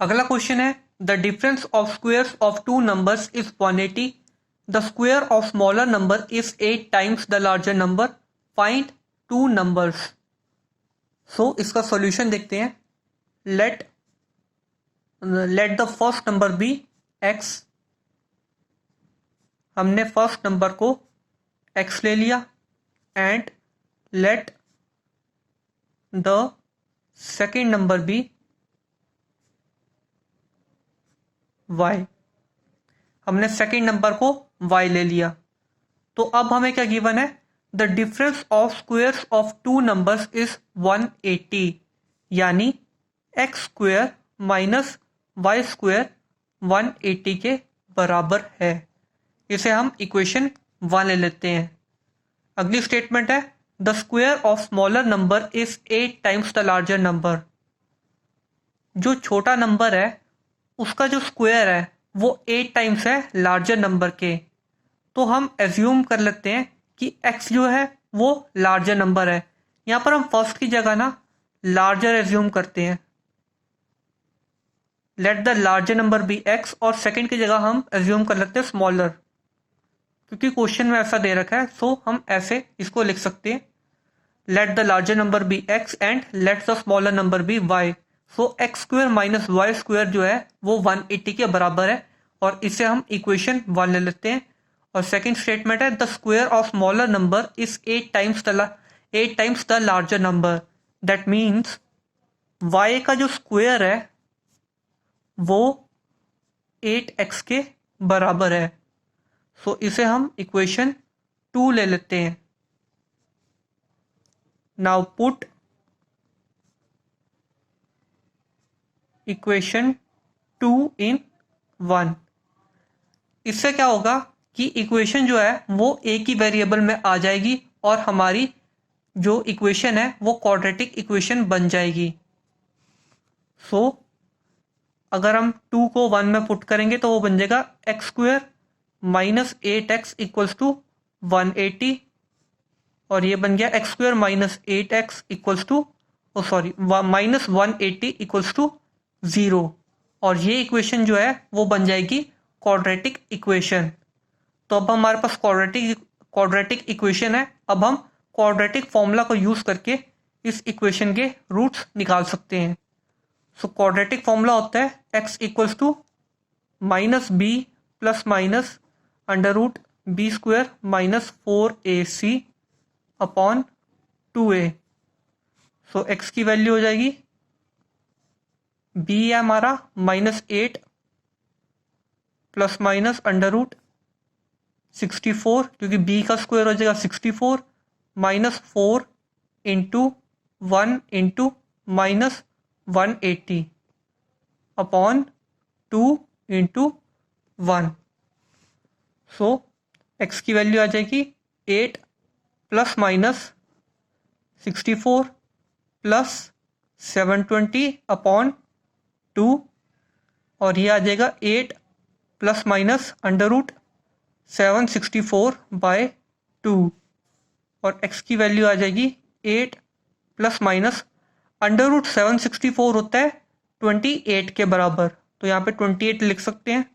अगला क्वेश्चन है the difference of squares of two numbers is 180. The square of smaller number is 8 times the larger number. Find two numbers. So इसका solution देखते हैं. Let the first number be x. हमने first number को x ले लिया. And let the second number be y. हमने second number को y ले लिया. तो अब हमें क्या गिवन है? The difference of squares of two numbers is 180. यानी x square minus Y square 180 के बराबर है. इसे हम इक्वेशन 1 ले लेते हैं. अगली स्टेटमेंट है the square of smaller number is 8 times the larger number. जो छोटा नंबर है उसका जो स्क्वायर है वो 8 टाइम्स है लार्जर नंबर के. तो हम एज्यूम कर लेते हैं कि x जो है वो लार्जर नंबर है. यहाँ पर हम फर्स्ट की जगह ना लार्जर एज्यूम करते हैं. Let the larger number be x और सेकंड की जगह हम एज्यूम कर लेते हैं स्मॉलर, क्योंकि क्वेश्चन में ऐसा दे रखा है. सो हम ऐसे इसको लिख सकते हैं let the larger number be x and let the smaller number be y. So X square minus Y square जो है वो 180 के बराबर है और इसे हम इक्वेशन 1 ले लेते हैं. और सेकंड स्टेटमेंट है the square of smaller number is 8 times the larger number. That means y का जो स्क्वेयर है वो 8x के बराबर है. सो इसे हम इक्वेशन 2 ले लेते हैं. नाउ पुट इक्वेशन 2 इन 1. इससे क्या होगा कि इक्वेशन जो है वो एक ही वेरिएबल में आ जाएगी और हमारी जो इक्वेशन है वो क्वाड्रेटिक इक्वेशन बन जाएगी. सो अगर हम 2 को 1 में पुट करेंगे तो वो बन जाएगा X square minus 8x equals to 180. और ये बन गया X square minus 8x equals to minus 180 equals to 0. और ये इक्वेशन जो है वो बन जाएगी क्वाड्रेटिक इक्वेशन. तो अब हमारे पास क्वाड्रेटिक इक्वेशन है. अब हम क्वाड्रेटिक फॉर्मूला को यूज करके इस इक्वेशन के रूट्स निकाल सकते हैं. सो क्वाड्रेटिक फॉर्मूला होता है x equals to minus B plus minus under root B square minus 4ac upon 2a. So x की वैल्यू हो जाएगी b है हमारा minus 8 plus minus under root 64, क्योंकि b का स्क्वायर हो जाएगा 64 minus 4 into 1 into minus 180 upon 2 into 1. So x की वैल्यू आ जाएगी 8 प्लस माइनस 64 प्लस 720 अपॉन 2. और ये आ जाएगा 8 plus minus under root 764 by 2. और x की वैल्यू आ जाएगी 8 प्लस माइनस अंडर रूट 764 होता है 28 के बराबर, तो यहाँ पे 28 लिख सकते हैं.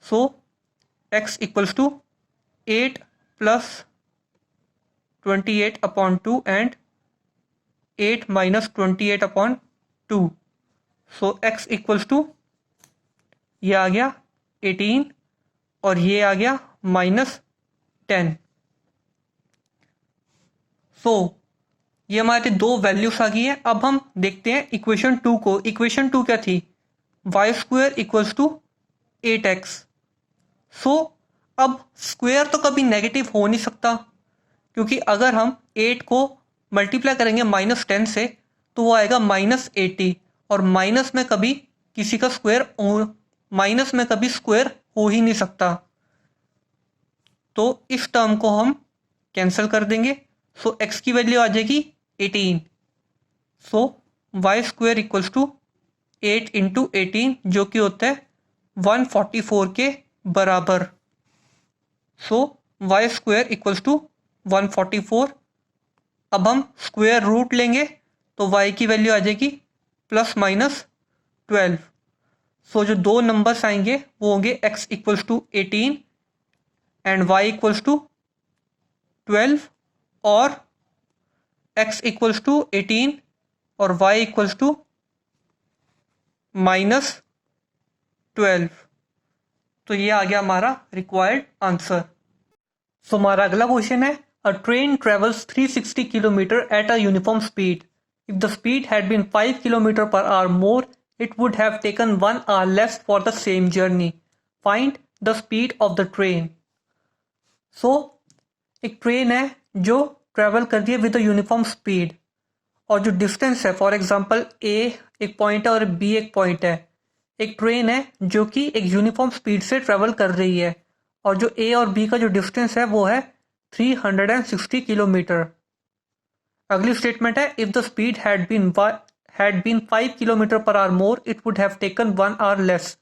So x equals to 8 plus 28 upon 2 and 8 minus 28 upon 2. So x equals to ये आ गया 18 और ये आ गया माइनस 10. सो ये हमारे दो वैल्यूज आ गई हैं. अब हम देखते हैं इक्वेशन 2 को. इक्वेशन 2 क्या थी? Y square equals to 8x. So अब स्क्वेयर तो कभी नेगेटिव हो नहीं सकता, क्योंकि अगर हम 8 को मल्टीप्लाई करेंगे माइनस 10 से तो वो आएगा माइनस 80. और माइनस में कभी किसी का माइनस में कभी स्क्वायर हो ही नहीं सकता, तो इस टर्म को हम कैंसिल कर देंगे. सो x की वैल्यू आ जाएगी 18. So Y square equals to 8 into 18 जो कि होता है 144 के बराबर. So Y square equals to 144. अब हम स्क्वायर रूट लेंगे तो y की वैल्यू आ जाएगी प्लस माइनस 12। सो जो दो नंबर्स आएंगे वो होंगे x equals to 18 and y equals to 12 और x इक्वल्स टू 18 और y इक्वल्स टू -12। तो ये आ गया हमारा रिक्वायर्ड आंसर। सो हमारा अगला क्वेश्चन है, a train travels 360 kilometre at a uniform speed. If the speed had been 5 kilometre per hour more, it would have taken 1 hour less for the same journey. Find the speed of the train. So एक train है जो travel कर रही है with a uniform speed, और जो distance है, for example ए एक पॉइंट है और बी एक पॉइंट है। एक ट्रेन है जो कि एक यूनिफॉर्म स्पीड से ट्रेवल कर रही है, और जो ए और बी का जो डिस्टेंस है वो है 360 किलोमीटर। अगली स्टेटमेंट है, if the speed had been 5 kilometre per hour more, it would have taken 1 hour less.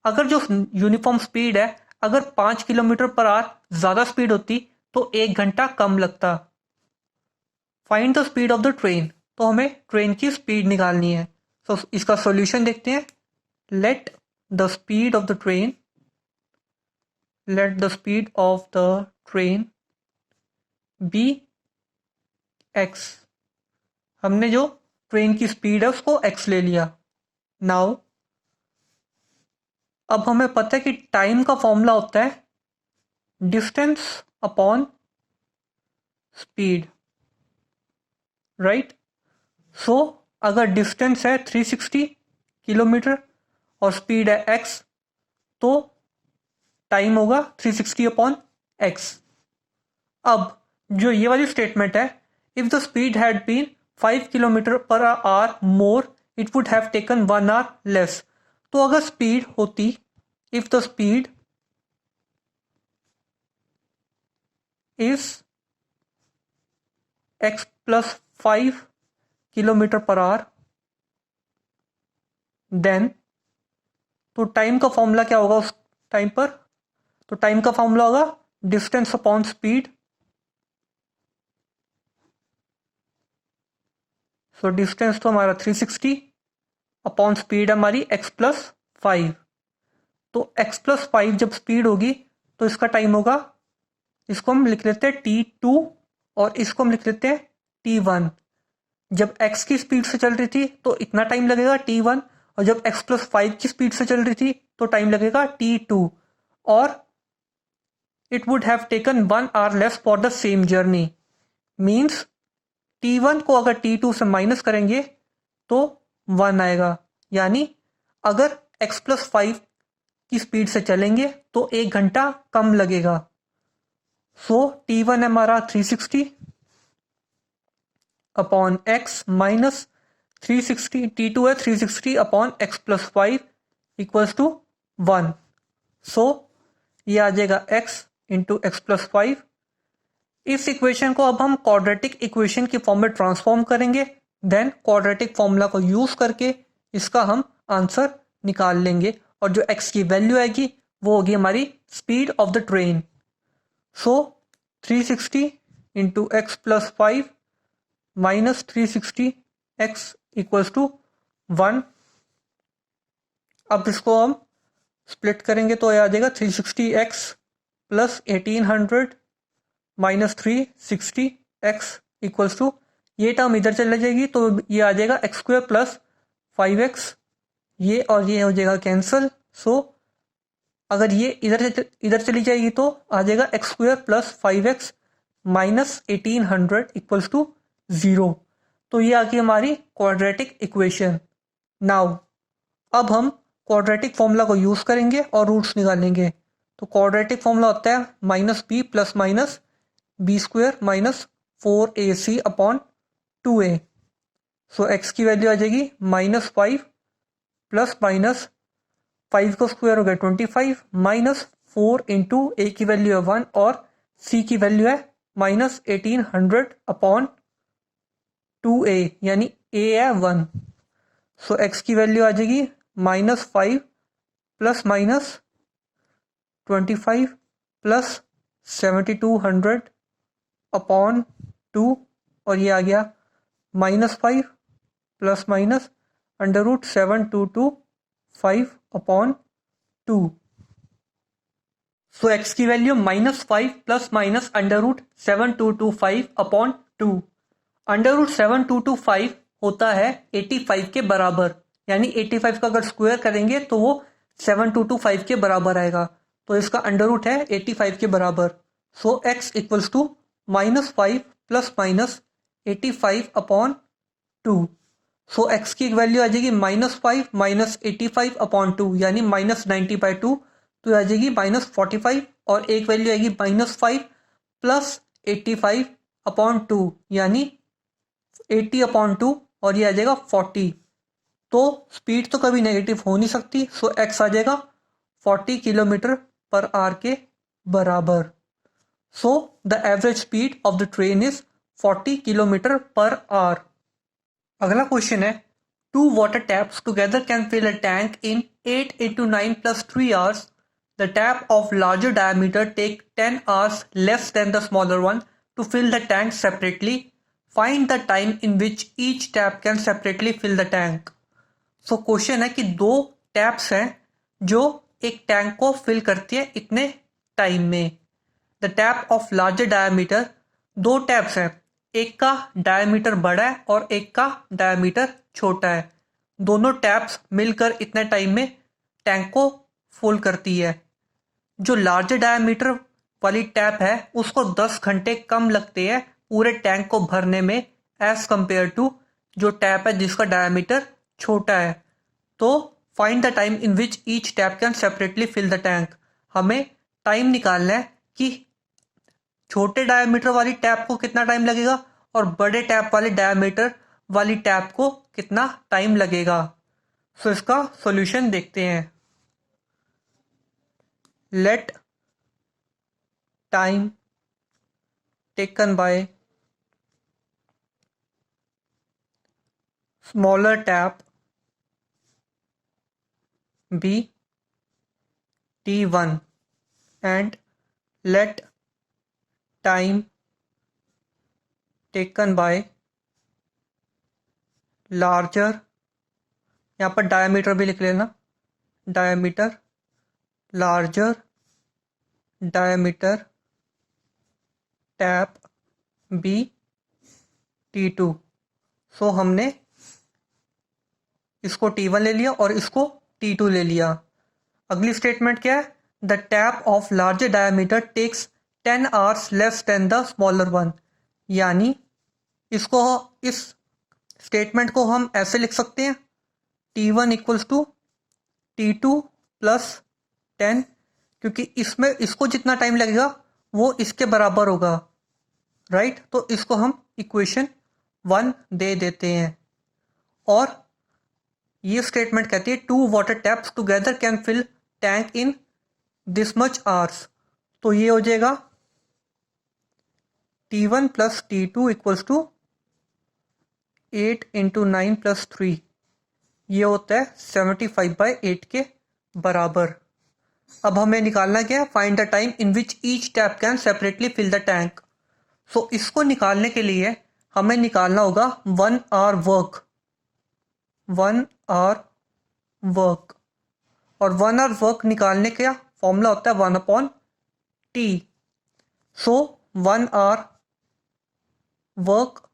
अगर जो यूनिफॉर्म स्पीड है, अगर 5 किलोमीटर पर आवर ज़्यादा स्पीड होती तो 1 घंटा कम लगता। Find the speed of the train. तो हमें ट्रेन की स्पीड निकालनी है। तो इसका सॉल्यूशन देखते हैं। Let the speed of the train be X. हमने जो ट्रेन की स्पीड है उसको एक्स ले लिया। नाउ अब हमें पता है कि टाइम का फॉर्मूला होता है डिस्टेंस अपॉन स्पीड, राइट। सो अगर डिस्टेंस है 360 किलोमीटर और स्पीड है x, तो टाइम होगा 360 अपॉन एक्स। अब जो ये वाली स्टेटमेंट है, if the speed had been 5 kilometre per hour more, it would have taken 1 hour less. तो अगर स्पीड होती, if the speed is x plus 5 kilometre per hour, then तो टाइम का फॉर्मूला क्या होगा उस टाइम पर? तो टाइम का फॉर्मूला होगा distance upon speed. So distance तो हमारा 360 अपॉन स्पीड हमारी x प्लस 5। तो x प्लस 5 जब स्पीड होगी तो इसका टाइम होगा, इसको हम लिख लेते हैं t2 और इसको हम लिख लेते हैं t1। जब x की स्पीड से चल रही थी तो इतना टाइम लगेगा t1, और जब x प्लस 5 की स्पीड से चल रही थी तो टाइम लगेगा t2, और it would have taken 1 hour less for the same journey. Means t1 को अगर t2 से माइनस करेंगे तो 1 आएगा, यानी अगर x प्लस 5 की स्पीड से चलेंगे तो 1 घंटा कम लगेगा। सो t1 है हमारा 360 अपॉन x माइनस 360, t2 है 360 upon x plus 5 equals to 1। So ये आ जाएगा x इंटू एक्स प्लस 5। इस इक्वेशन को अब हम क्वाड्रेटिक इक्वेशन की फॉर्म में ट्रांसफॉर्म करेंगे, देन क्वाड्रेटिक फॉर्मूला को यूज करके इसका हम आंसर निकाल लेंगे, और जो x की वैल्यू आएगी वो होगी हमारी speed of the train. So 360 into x plus 5 minus 360 X equals to 1। अब इसको हम स्प्लिट करेंगे तो आ जाएगा 360 X plus 1800 minus 360 X equals to, ये टर्म इधर चला जाएगी तो ये आ जाएगा एक्स स्क्वायर प्लस 5x, ये और ये हो जाएगा कैंसिल। सो अगर ये इधर चली जाएगी तो आ जाएगा x square plus 5x minus 1800 equals to 0। तो ये आ गई हमारी क्वाड्रेटिक इक्वेशन। नाउ अब हम क्वाड्रेटिक फॉर्मूला को यूज करेंगे और रूट्स निकालेंगे। तो क्वाड्रेटिक फॉर्मूला होता है minus B plus minus B square minus 4ac upon 2a। So x की वैल्यू आ जाएगी -5 प्लस माइनस 5 का स्क्वायर हो गया 25 माइनस 4 इंटू ए की वैल्यू है 1 और सी की वैल्यू है -1800 अपॉन 2a, यानी a है 1। सो एक्स की वैल्यू आ जाएगी -5 प्लस माइनस 25 प्लस 7200 अपॉन 2, और ये आ गया -5 प्लस माइनस √722 5/2। सो x की वैल्यू -5 प्लस माइनस √7225/2। √7225 होता है 85 के बराबर, यानी 85 का अगर स्क्वायर करेंगे तो वो 7225 के बराबर आएगा। तो इसका अंडर रूट है 85 के बराबर। So x equals to -5 plus minus 85/2। So x की वैल्यू आ जाएगी -5 माइनस 85/2, यानी -90/2। तो आ जाएगी -45, और एक वैल्यू आएगी -5 प्लस 85/2, यानी 80/2, और ये आ जाएगा 40। तो स्पीड तो कभी नेगेटिव हो नहीं सकती। सो x आ जाएगा 40 किलोमीटर पर आवर के बराबर। So the average speed of the train is 40 kilometre per hour. अगला क्वेश्चन है, two water taps together can fill a tank in 8 into 9 plus 3 hours. The tap of larger diameter take 10 hours less than the smaller one to fill the tank separately. Find the time in which each tap can separately fill the tank. So question है कि दो taps हैं जो एक tank को fill करती है इतने टाइम में। The tap of larger diameter, दो टैप्स हैं, एक का डायमीटर बड़ा है और एक का डायमीटर छोटा है। दोनों टैप्स मिलकर इतने टाइम में टैंक को फुल करती है। जो लार्जर डायमीटर वाली टैप है उसको 10 घंटे कम लगते हैं पूरे टैंक को भरने में, एज कंपेयर टू जो टैप है जिसका डायमीटर छोटा है। तो find the time in which each tap can separately fill the tank. हमें टाइम निकालना है कि छोटे डायमीटर वाली टैप को कितना टाइम लगेगा और बड़े टैप वाले डायमीटर वाली टैप को कितना टाइम लगेगा। सो इसका सॉल्यूशन देखते हैं। Let time taken by smaller tap be t1 and let time taken by larger, यहाँ पर डायमीटर भी लिख लेना, diameter, larger diameter tap be t2। सो हमने इसको t1 ले लिया और इसको t2 ले लिया। अगली स्टेटमेंट क्या है, the tap of larger diameter takes 10 hours less than the smaller one. यानी इसको, इस स्टेटमेंट को हम ऐसे लिख सकते हैं, t1 equals to t2 plus 10, क्योंकि इसमें इसको जितना टाइम लगेगा वो इसके बराबर होगा, राइट। तो इसको हम इक्वेशन 1 दे देते हैं। और ये स्टेटमेंट कहती है two water taps together can fill tank in this much hours. तो ये हो जाएगा t1 plus t2 equals to 8 into 9 plus 3, ये होता है 75/8 के बराबर। अब हमें निकालना क्या है, find the time in which each tap can separately fill the tank. So इसको निकालने के लिए हमें निकालना होगा 1 hour वर्क, 1 hour वर्क। और 1 hour वर्क निकालने का फॉर्मूला होता है 1/T। So 1 hour work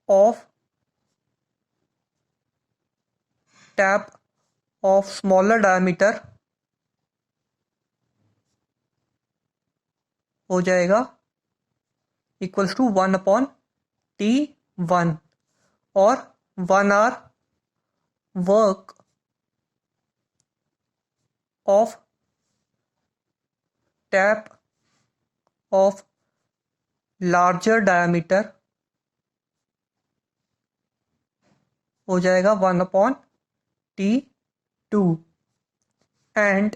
of tap of smaller diameter हो जाएगा इक्वल्स टू 1/T1। और 1 hour work of tap of larger diameter हो जाएगा 1/T2। एंड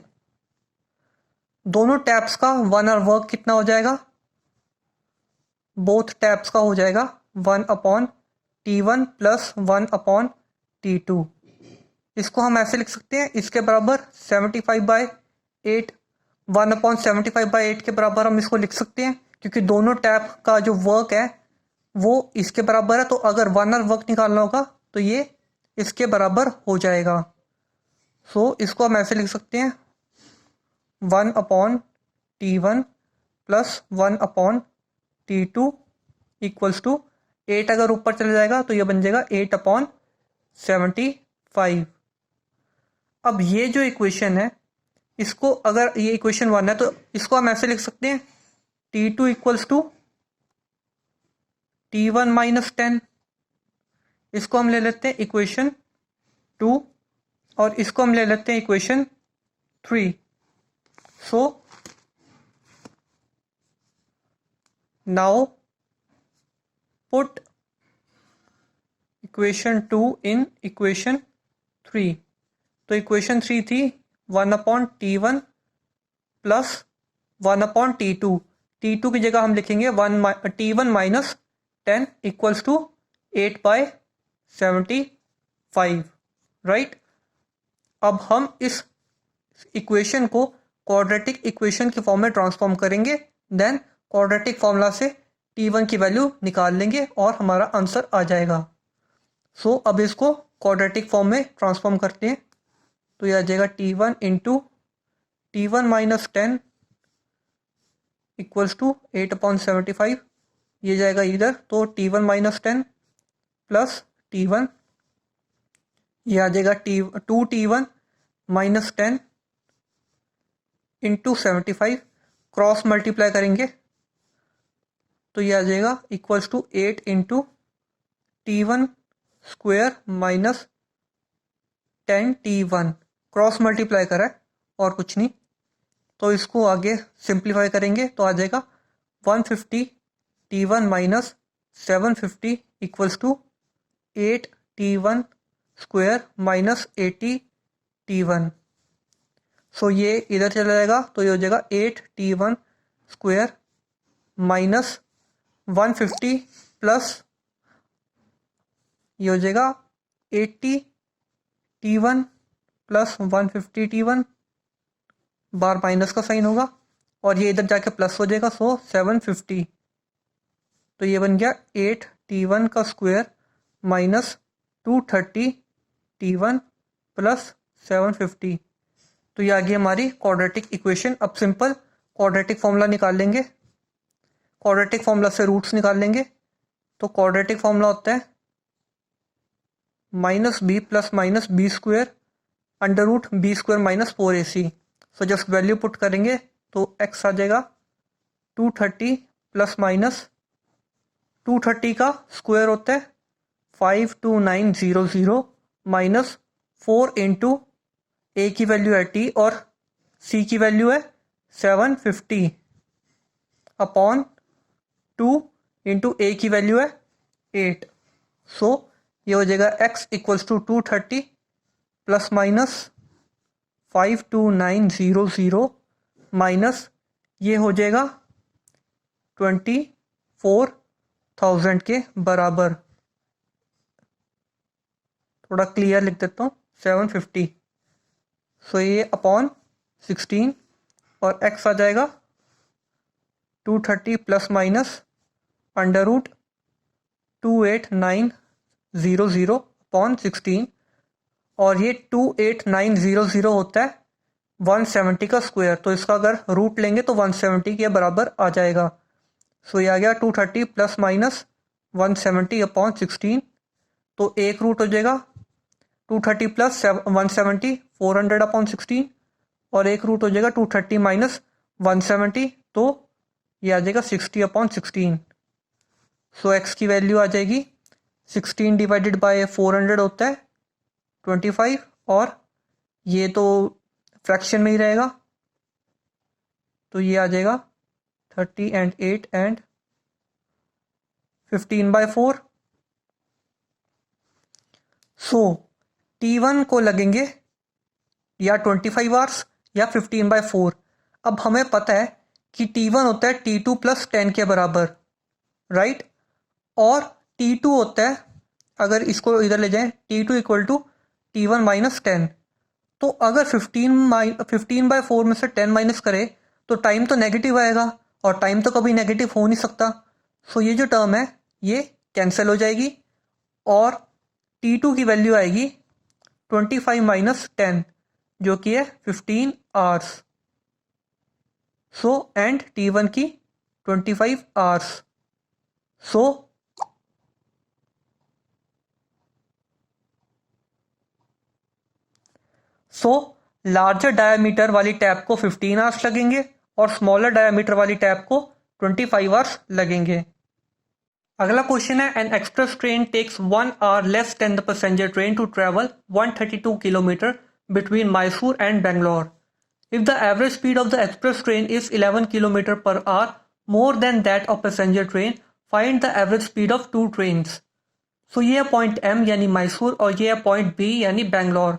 दोनों टैप्स का 1 hour वर्क कितना हो जाएगा, बोथ टैप्स का हो जाएगा 1/T1 प्लस 1/T2। इसको हम ऐसे लिख सकते हैं, इसके बराबर 75/8, 1/75/8 के बराबर हम इसको लिख सकते हैं, क्योंकि दोनों टैप का जो वर्क है वो इसके बराबर है। तो अगर 1 hour वर्क निकालना होगा तो ये इसके बराबर हो जाएगा। सो इसको हम ऐसे लिख सकते हैं 1/T1 plus 1/T2 equals to 8। अगर ऊपर चले जाएगा तो ये बन जाएगा 8/75। अब ये जो इक्वेशन है, इसको अगर ये इक्वेशन 1 है तो इसको हम ऐसे लिख सकते हैं T2 equals to T1 minus 10। इसको हम ले लेते हैं इक्वेशन 2 और इसको हम ले लेते हैं equation 3। So now put equation 2 in equation 3। तो इक्वेशन 3 थी 1/T1 प्लस 1/T2। T2 की जगह हम लिखेंगे T1 minus 10 equals to 8/75, right. अब हम इस इक्वेशन को क्वाड्रेटिक इक्वेशन की फॉर्म में ट्रांसफॉर्म करेंगे, देन क्वाड्रेटिक फॉर्मूला से T1 की वैल्यू निकाल लेंगे और हमारा आंसर आ जाएगा। सो अब इसको क्वाड्रेटिक फॉर्म में ट्रांसफॉर्म करते हैं तो ये आ जाएगा T1 into T1 minus 10 equals to 8/75। ये जाएगा इधर तो T1 माइनस 10 प्लस T1, ये आ जाएगा 2T1 minus 10 into 75। Cross multiply करेंगे तो ये आ जाएगा equals to 8 into T1 square minus 10T1। Cross multiply करा है और कुछ नहीं, तो इसको आगे सिंप्लीफाई करेंगे तो आ जाएगा 150 T1 minus 750 equals to 8 T1 square minus 80 T1। सो ये इधर चला जाएगा तो ये हो जाएगा 8 T1 स्क्वायर माइनस 150 प्लस ये हो जाएगा 80 T1 प्लस 150 T1, बार माइनस का साइन होगा और ये इधर जाके प्लस हो जाएगा, सो 750। तो ये बन गया 8 T1 का स्क्वायर माइनस 230 T1 प्लस 750। तो ये आ गई हमारी क्वाड्रेटिक इक्वेशन। अब सिंपल क्वाड्रेटिक फॉर्मूला निकाल लेंगे, क्वाड्रेटिक फॉर्मूला से रूट्स निकाल लेंगे। तो क्वाड्रेटिक फॉर्मूला होता है minus B plus minus B square under root B square minus 4ac। So just value put करेंगे तो x आ जाएगा 230 प्लस माइनस 230 का स्क्वायर होता है 52900 माइनस 4 इंटू a की वैल्यू है t और c की वैल्यू है 750 अपॉन 2 इंटू a की वैल्यू है 8। सो ये हो जाएगा x equals to 230 plus minus 52900 minus ये हो जाएगा 24,000 के बराबर। थोड़ा क्लियर लिख देता हूँ 750। सो ये अपॉन 16 और x आ जाएगा 230 plus minus under root 28900 upon 16 और ये 28900 होता है 170 का स्क्वायर, तो इसका अगर रूट लेंगे तो 170 के बराबर आ जाएगा। सो ये आ गया 230 प्लस माइनस 170 अपॉन 16। तो एक रूट हो जाएगा 230 प्लस 170 400 अपॉन 16 और एक रूट हो जाएगा 230 माइनस 170 तो ये आ जाएगा 60 अपॉन 16। सो x की वैल्यू आ जाएगी 16 डिवाइडेड बाय 400 होता है 25 और ये तो फ्रैक्शन में ही रहेगा तो ये आ जाएगा 30 एंड 8 एंड 15/4। सो T1 को लगेंगे या 25 आवर्स या 15/4। अब हमें पता है कि T1 होता है T2 प्लस 10 के बराबर, राइट। और T2 होता है, अगर इसको इधर ले जाएं, T2 equal to T1 minus 10। तो अगर 15/4 में से 10 माइनस करे तो टाइम तो नेगेटिव आएगा और टाइम तो कभी नेगेटिव हो नहीं सकता। सो ये जो टर्म है ये कैंसिल हो जाएगी और T2 की वैल्यू आएगी 25 माइनस 10 जो कि है 15 आवर्स। सो एंड T1 की 25 आवर्स। सो लार्जर डायमीटर वाली टैप को 15 आवर्स लगेंगे और स्मॉलर डायमीटर वाली टैप को 25 आवर्स लगेंगे। अगला क्वेश्चन है an express train takes 1 hour less than the passenger train to travel 132 kilometre between Mysore and Bangalore. If the average speed of the express train is 11 kilometre per hour more than that of passenger train, find the average speed of two trains. So ये है point M यानी मैसूर और ये है point B यानी बेंगलोर।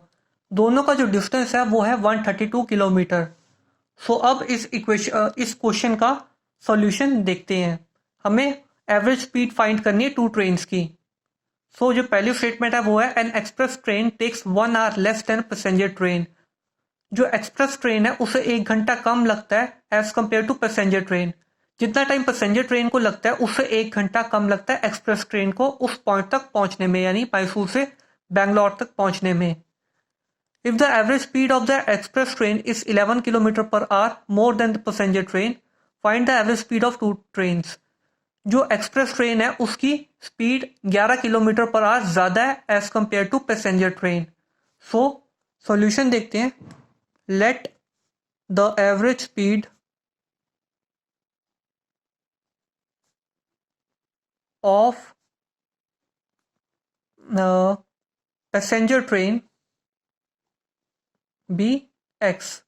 दोनों का जो डिस्टेंस है वो है 132 किलोमीटर। सो अब इस क्वेश्चन का सॉल्यूशन देखते हैं। हमें एवरेज स्पीड फाइंड करनी है टू ट्रेन्स की। सो जो पहली स्टेटमेंट है वो है an express train takes 1 hour less than passenger train. जो एक्सप्रेस ट्रेन है उसे 1 घंटा कम लगता है as compare to passenger train. जितना टाइम पैसेंजर ट्रेन को लगता है उससे 1 घंटा कम लगता है एक्सप्रेस ट्रेन को उस पॉइंट तक पहुंचने में, यानी मैसूर से बेंगलोर तक पहुंचने में। If the average speed of the express train is 11 kilometre per hour more than the passenger train, find the average speed of two trains. जो एक्सप्रेस ट्रेन है उसकी स्पीड 11 किलोमीटर पर आवर ज़्यादा है as compare to passenger train. So solution देखते हैं। Let the average speed of passenger train be X.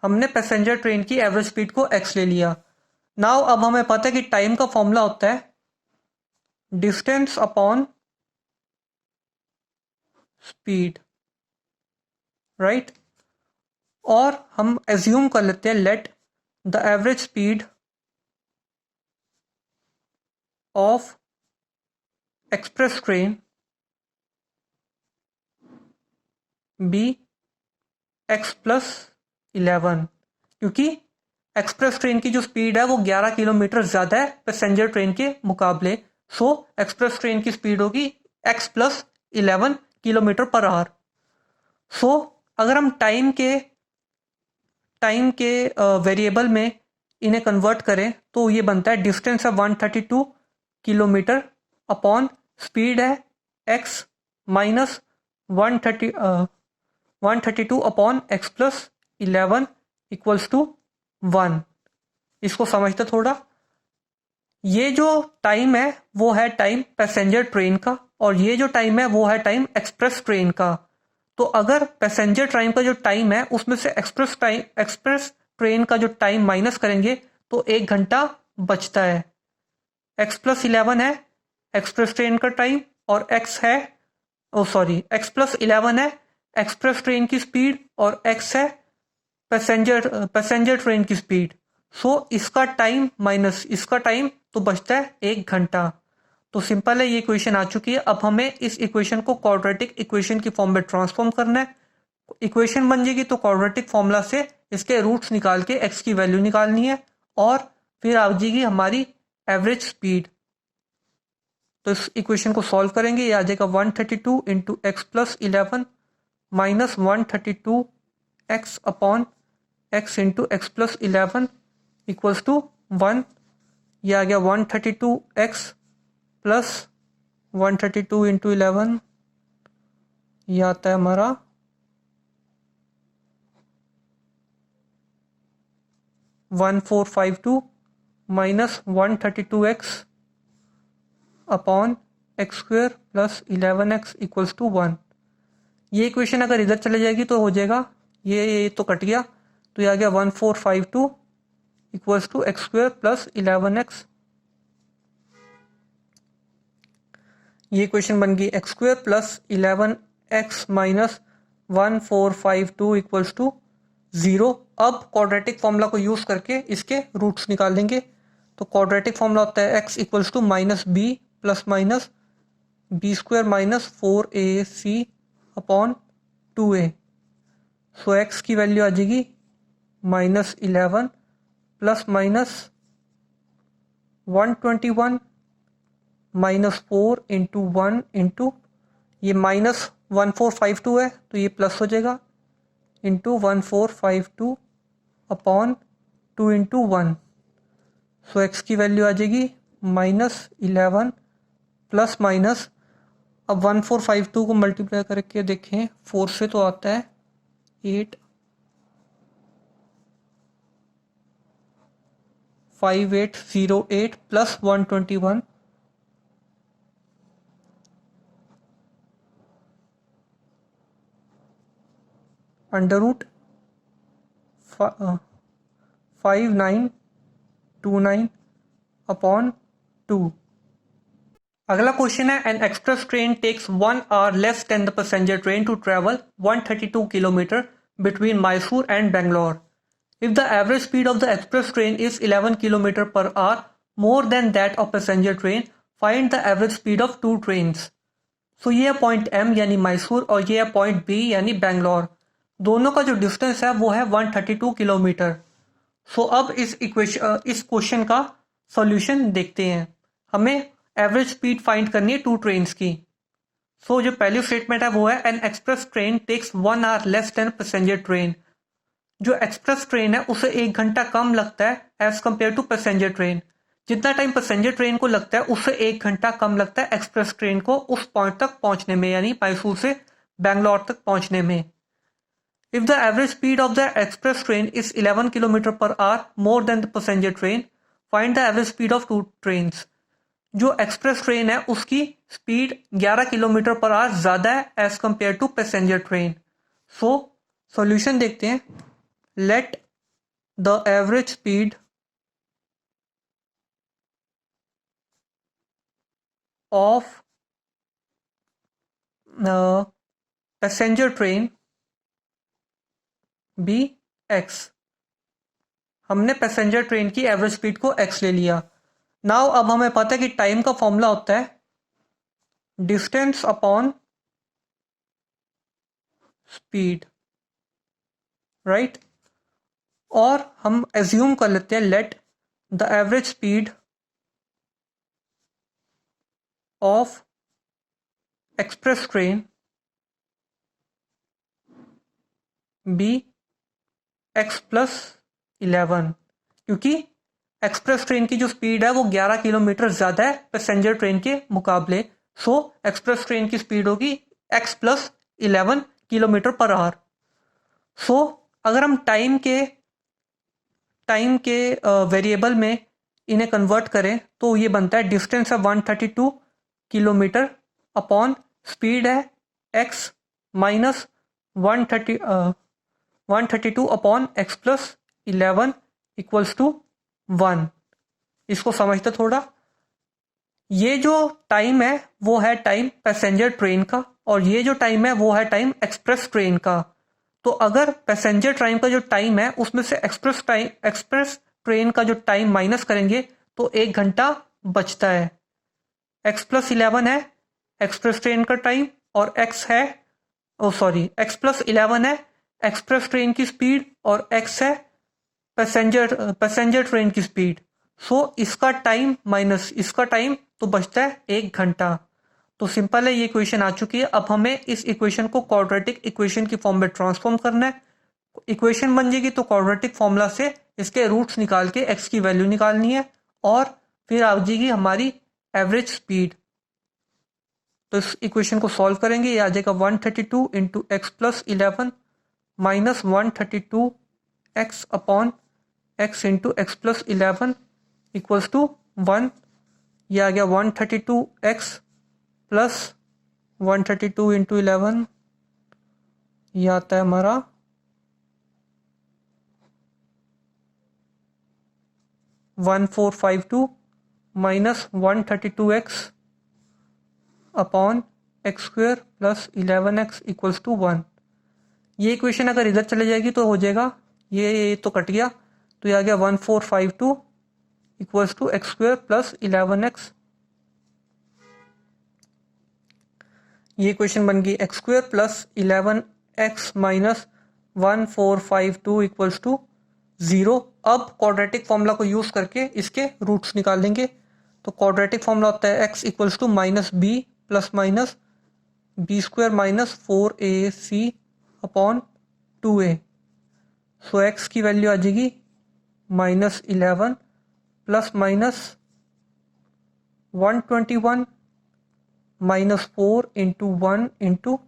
हमने passenger train की average speed को एक्स ले लिया। नाउ अब हमें पता है कि टाइम का फॉर्मूला होता है डिस्टेंस अपॉन स्पीड, राइट। और हम एज्यूम कर लेते हैं let the average speed of express train be X plus 11, क्योंकि एक्सप्रेस ट्रेन की जो स्पीड है वो 11 किलोमीटर ज़्यादा है पैसेंजर ट्रेन के मुकाबले। सो एक्सप्रेस ट्रेन की स्पीड होगी X plus 11 kilometre per hour. So अगर हम टाइम के वेरिएबल में इन्हें कन्वर्ट करें तो ये बनता है डिस्टेंस है 132 किलोमीटर अपॉन स्पीड है X minus 132 upon X plus 11 equals to 1। इसको समझते थोड़ा। ये जो टाइम है वो है टाइम पैसेंजर ट्रेन का और ये जो टाइम है वो है टाइम एक्सप्रेस ट्रेन का। तो अगर पैसेंजर ट्रेन का जो टाइम है उसमें से एक्सप्रेस ट्रेन का जो टाइम माइनस करेंगे तो 1 घंटा बचता है। एक्स प्लस 11 है एक्सप्रेस ट्रेन का टाइम और एक्स प्लस 11 है एक्सप्रेस ट्रेन की स्पीड और एक्स है पैसेंजर ट्रेन की स्पीड। सो इसका टाइम माइनस इसका टाइम तो बचता है 1 घंटा। तो सिंपल है, ये इक्वेशन आ चुकी है। अब हमें इस इक्वेशन को क्वाड्रेटिक इक्वेशन की फॉर्म में ट्रांसफॉर्म करना है। इक्वेशन बन जाएगी तो क्वाड्रेटिक फॉर्मूला से इसके रूट्स निकाल के एक्स की वैल्यू निकालनी है और फिर आ जाएगी हमारी एवरेज स्पीड। तो इस इक्वेशन को सॉल्व करेंगे, ये आ जाएगा 132 into x plus 11 minus 132 x upon x into x plus 11 equals to 1। ये आ गया 132 एक्स प्लस 132 इंटू 11, ये आता है हमारा 1452 minus 132x upon x square plus 11x equals to 1। ये इक्वेशन अगर इधर चले जाएगी तो हो जाएगा ये तो कट गया, तो ये आ गया 1452 equals to x square plus 11x। ये इक्वेशन बन गई x square plus 11x minus 1452 equals to 0। अब क्वाड्रेटिक फॉर्मूला को यूज करके इसके रूट्स निकालेंगे। तो क्वाड्रेटिक फॉर्मूला होता है x equals to minus B plus minus B square minus 4ac upon 2a। So x की वैल्यू आ जाएगी minus 11 plus minus 121 minus 4 into 1 into ये -1452 है तो ये प्लस हो जाएगा, into 1452 upon 2 into 1। So x की वैल्यू आ जाएगी -11 प्लस माइनस, अब 1452 को मल्टीप्लाई करके देखें 4 से तो आता है 8 5808 प्लस 121 अंडर रूट 5929 अपॉन 2। अगला क्वेश्चन है, an express train takes 1 hour less than the passenger train to travel 132 kilometre between Mysore and Bangalore. If the average speed of the express train is 11 km per hour more than that of passenger train, find the average speed of two trains. So ये है point M यानी मैसूर और ये है point B यानी बेंगलोर। दोनों का जो डिस्टेंस है वो है 132 किलोमीटर। सो अब इस क्वेश्चन का सॉल्यूशन देखते हैं। हमें एवरेज स्पीड फाइंड करनी है टू ट्रेन्स की। सो जो पहली स्टेटमेंट है वो है, an express train takes 1 hour less than passenger train. जो एक्सप्रेस ट्रेन है उसे 1 घंटा कम लगता है as compare to passenger train. जितना टाइम पैसेंजर ट्रेन को लगता है उससे 1 घंटा कम लगता है एक्सप्रेस ट्रेन को उस पॉइंट तक पहुंचने में, यानी मैसूर से बेंगलोर तक पहुंचने में। If the average speed of the express train is 11 kilometre per hour more than the passenger train, find the average speed of two trains. जो एक्सप्रेस ट्रेन है उसकी स्पीड 11 किलोमीटर पर आवर ज्यादा है as compare to passenger train. So solution देखते हैं। Let the average speed of passenger train be x। हमने passenger train की average speed को x ले लिया। नाउ अब हमें पता है कि टाइम का फॉर्मूला होता है डिस्टेंस अपॉन स्पीड, राइट। और हम एज्यूम कर लेते हैं, let the average speed of express train be x plus 11, क्योंकि एक्सप्रेस ट्रेन की जो स्पीड है वो 11 किलोमीटर ज़्यादा है पैसेंजर ट्रेन के मुकाबले। सो एक्सप्रेस ट्रेन की स्पीड होगी x plus 11 kilometre per hour. So अगर हम टाइम के वेरिएबल में इन्हें कन्वर्ट करें तो ये बनता है, डिस्टेंस है 132 किलोमीटर अपॉन स्पीड है x minus 132 upon x plus 11 equals to 1। इसको समझते थोड़ा। ये जो टाइम है वो है टाइम पैसेंजर ट्रेन का और ये जो टाइम है वो है टाइम एक्सप्रेस ट्रेन का। तो अगर पैसेंजर ट्रेन का जो टाइम है उसमें से एक्सप्रेस ट्रेन का जो टाइम माइनस करेंगे तो 1 घंटा बचता है। x प्लस 11 है एक्सप्रेस ट्रेन का टाइम और x प्लस 11 है एक्सप्रेस ट्रेन की स्पीड और x है पैसेंजर ट्रेन की स्पीड। सो इसका टाइम माइनस इसका टाइम तो बचता है 1 घंटा। तो सिंपल है, ये इक्वेशन आ चुकी है। अब हमें इस इक्वेशन को क्वाड्रेटिक इक्वेशन की फॉर्म में ट्रांसफॉर्म करना है। इक्वेशन बन जाएगी तो क्वाड्रेटिक फॉर्मूला से इसके रूट्स निकाल के x की वैल्यू निकालनी है और फिर आ जाएगी हमारी एवरेज स्पीड। तो इस इक्वेशन को सॉल्व करेंगे, ये आ जाएगा 132 into x plus 11 minus 132 x upon x into x plus 11 equals to 1। ये आ गया 132 एक्स प्लस 132 इंटू 11, ये आता है हमारा 1452 minus 132x upon x square plus 11x equals to 1। ये इक्वेशन अगर इधर चले जाएगी तो हो जाएगा, ये तो कट गया, तो ये आ गया 1452 equals to x square plus 11x। ये इक्वेशन बन गई x square plus 11x minus 1452 equals to 0। अब क्वाड्रेटिक फॉर्मूला को यूज करके इसके रूट्स निकाल लेंगे। तो क्वाड्रेटिक फॉर्मूला होता है x equals to minus B plus minus B square minus 4ac upon 2a। So x की वैल्यू आ जाएगी -11 प्लस माइनस 121 -4 इंटू 1 इंटू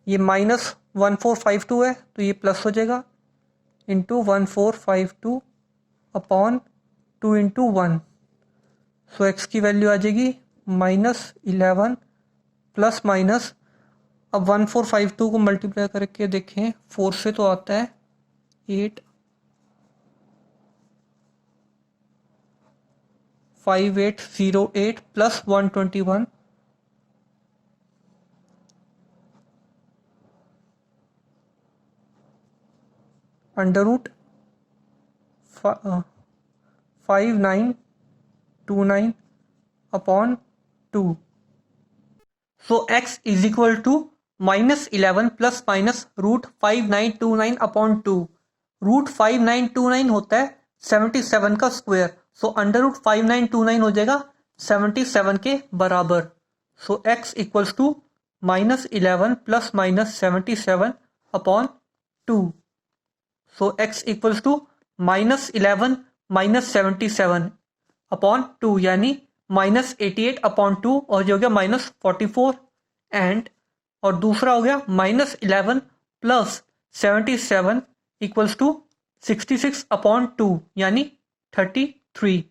ये -1452 है तो ये प्लस हो जाएगा into 1452 upon 2 into 1। So x की वैल्यू आ जाएगी -11 प्लस माइनस, अब 1452 को मल्टीप्लाई करके देखें 4 से तो आता है 8 5808 plus 121 under root 5929 upon 2। So x is equal to -11 plus minus root 5929 upon 2। Root 5929 होता है 77 का स्क्वायर, सो अंडर रूट 5929 हो जाएगा 77 के बराबर। So x equals to -11 plus minus 77 upon 2। So x equals to -11 minus 77 upon 2 यानी -88 upon 2 और ये हो गया -44 एंड और दूसरा हो गया -11 प्लस 77 इक्वल्स टू 66 अपॉन 2 यानी 33।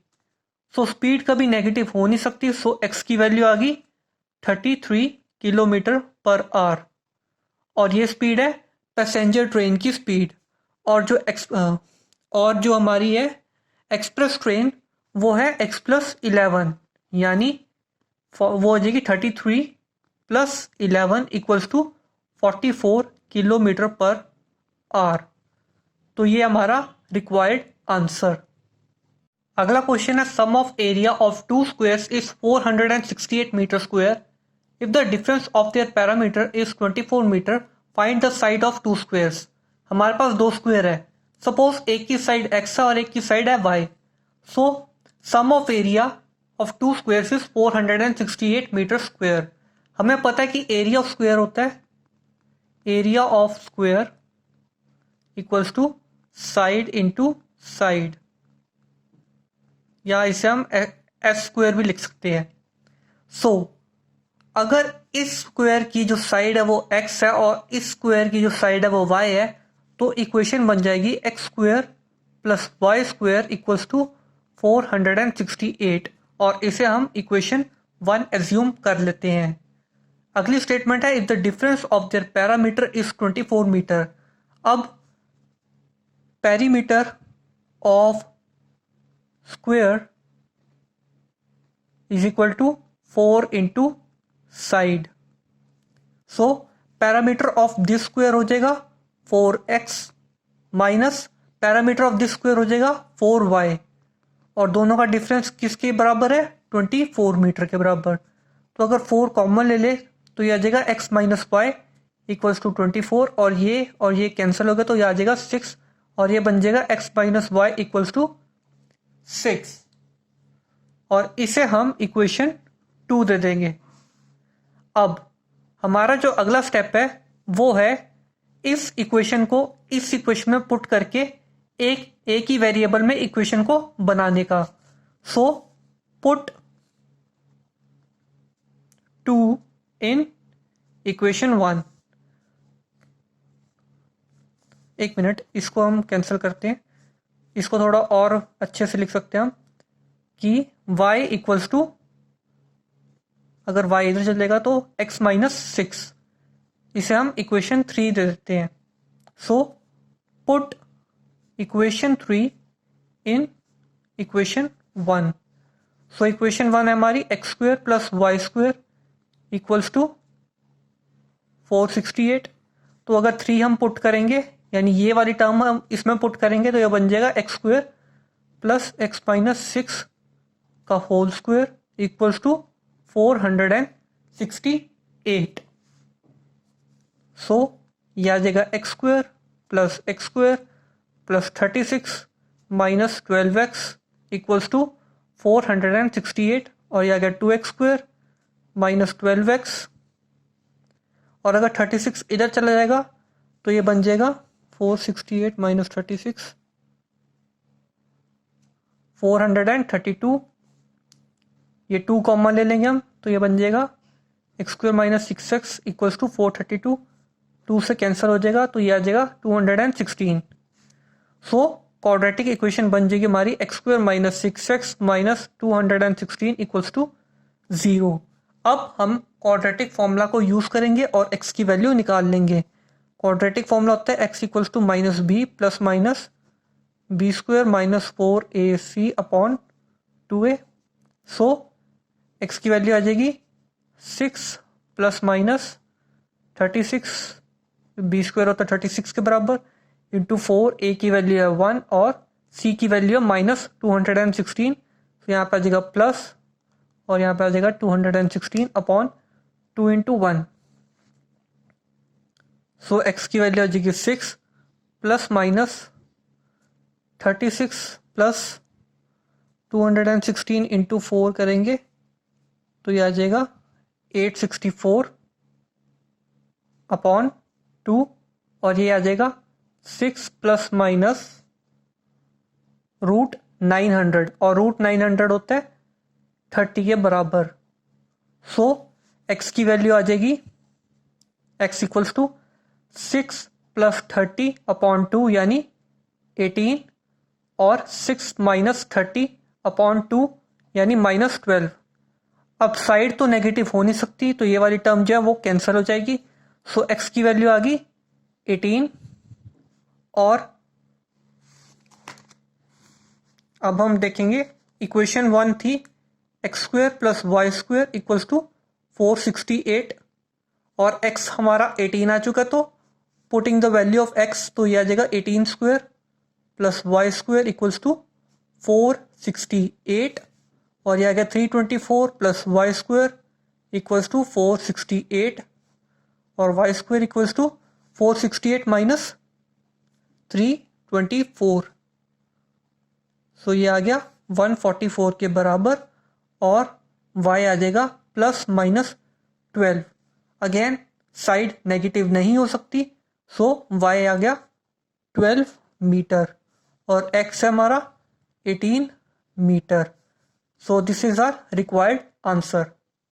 सो स्पीड कभी नेगेटिव हो नहीं सकती, सो x की वैल्यू आ गई 33 किलोमीटर पर आवर और ये स्पीड है पैसेंजर ट्रेन की स्पीड। और जो हमारी है एक्सप्रेस ट्रेन वो है x+11 यानी वो हो जाएगी 33 plus 11 equals to 44 kilometre per hour. तो ये हमारा रिक्वायर्ड आंसर। अगला क्वेश्चन है sum of area of two squares is 468 metre square. If the difference of their parameter is 24 metre find the side of two squares. हमारे पास दो square है, suppose एक की साइड x है और एक की साइड है y। So sum of area of two squares is 468 metre square. हमें पता है कि एरिया ऑफ स्क्वायर होता है area of square equals to side into side, या इसे हम एस स्क्वायर भी लिख सकते हैं। सो अगर इस स्क्वायर की जो साइड है वो x है और इस स्क्वायर की जो साइड है वो y है तो इक्वेशन बन जाएगी x square plus y square equals to 468 और इसे हम इक्वेशन 1 एज्यूम कर लेते हैं। अगली स्टेटमेंट है if the difference of their parameter is 24 metre. अब perimeter of square is equal to 4 into side. So parameter of this square हो जाएगा 4x minus parameter of this square हो जाएगा 4y और दोनों का डिफरेंस किसके बराबर है 24 मीटर के बराबर। तो अगर 4 कॉमन ले ले तो ये आ जाएगा x minus y equals to 24 और ये कैंसिल हो गया तो ये आ जाएगा 6 और ये बन जाएगा x minus y equals to 6 और इसे हम इक्वेशन 2 दे देंगे। अब हमारा जो अगला स्टेप है वो है इस इक्वेशन को इस इक्वेशन में पुट करके एक ही वेरिएबल में इक्वेशन को बनाने का। सो पुट 2 इन इक्वेशन 1। एक मिनट, इसको हम कैंसिल करते हैं, इसको थोड़ा और अच्छे से लिख सकते हैं हम कि y इक्वल्स टू, अगर y इधर चलेगा तो x माइनस 6, इसे हम इक्वेशन 3 दे देते हैं। So put equation 3 in equation 1। So equation 1 है हमारी x square plus y square equals to 468। तो अगर 3 हम पुट करेंगे यानी ये वाली टर्म हम इसमें पुट करेंगे तो यह बन जाएगा x square plus x minus 6 का whole square equals to 468। So यह आ जाएगा x square plus 36 minus 12x equals to 468 और यह आ गया 2x स्क्वायर माइनस 12x और अगर 36 इधर चला जाएगा तो ये बन जाएगा 468 माइनस 36 432। ये 2 कॉमन ले लेंगे हम तो ये बन जाएगा x square minus 6x equals to 432। 2 से कैंसिल हो जाएगा तो ये आ जाएगा 216। सो क्वाड्रेटिक इक्वेशन बन जाएगी हमारी x square minus 6x minus 216 equals to 0। अब हम क्वाड्रेटिक फॉर्मूला को यूज करेंगे और x की वैल्यू निकाल लेंगे। क्वाड्रेटिक फॉर्मूला होता है x equals to minus B plus minus B square minus 4ac upon 2a। So x की वैल्यू आ जाएगी 6 प्लस माइनस 36, बी स्क्वायर होता है 36 के बराबर, इंटू 4, a की वैल्यू है 1 और c की वैल्यू है माइनस 216। तो यहाँ पे आ जाएगा प्लस और यहाँ पे आ जाएगा 216 अपॉन 2 इंटू 1। सो x की वैल्यू आ जाएगी 6 प्लस माइनस 36 प्लस 216 इंटू 4 करेंगे तो ये आ जाएगा 864 अपॉन 2 और ये आ जाएगा 6 प्लस माइनस रूट 900 और रूट 900 होता है 30 के बराबर। सो x की वैल्यू आ जाएगी x equals to 6 plus 30 upon 2 यानी 18 और 6 माइनस 30 अपॉन 2 यानी माइनस 12। अब साइड तो नेगेटिव हो नहीं सकती तो ये वाली टर्म जो है वो कैंसिल हो जाएगी। सो x की वैल्यू आ गई 18 और अब हम देखेंगे इक्वेशन 1 थी x square plus y square equals to 468 और x हमारा 18 आ चुका तो putting the value of x तो ये आ जाएगा 18 square plus y square equals to 468 और ये आ गया 324 plus y square equals to 468 और y square equals to 468 minus 324। So ये आ गया 144 के बराबर और y आ जाएगा plus minus 12। Again side negative नहीं हो सकती सो y आ गया 12 मीटर और x है हमारा 18 metre. So this is our required answer.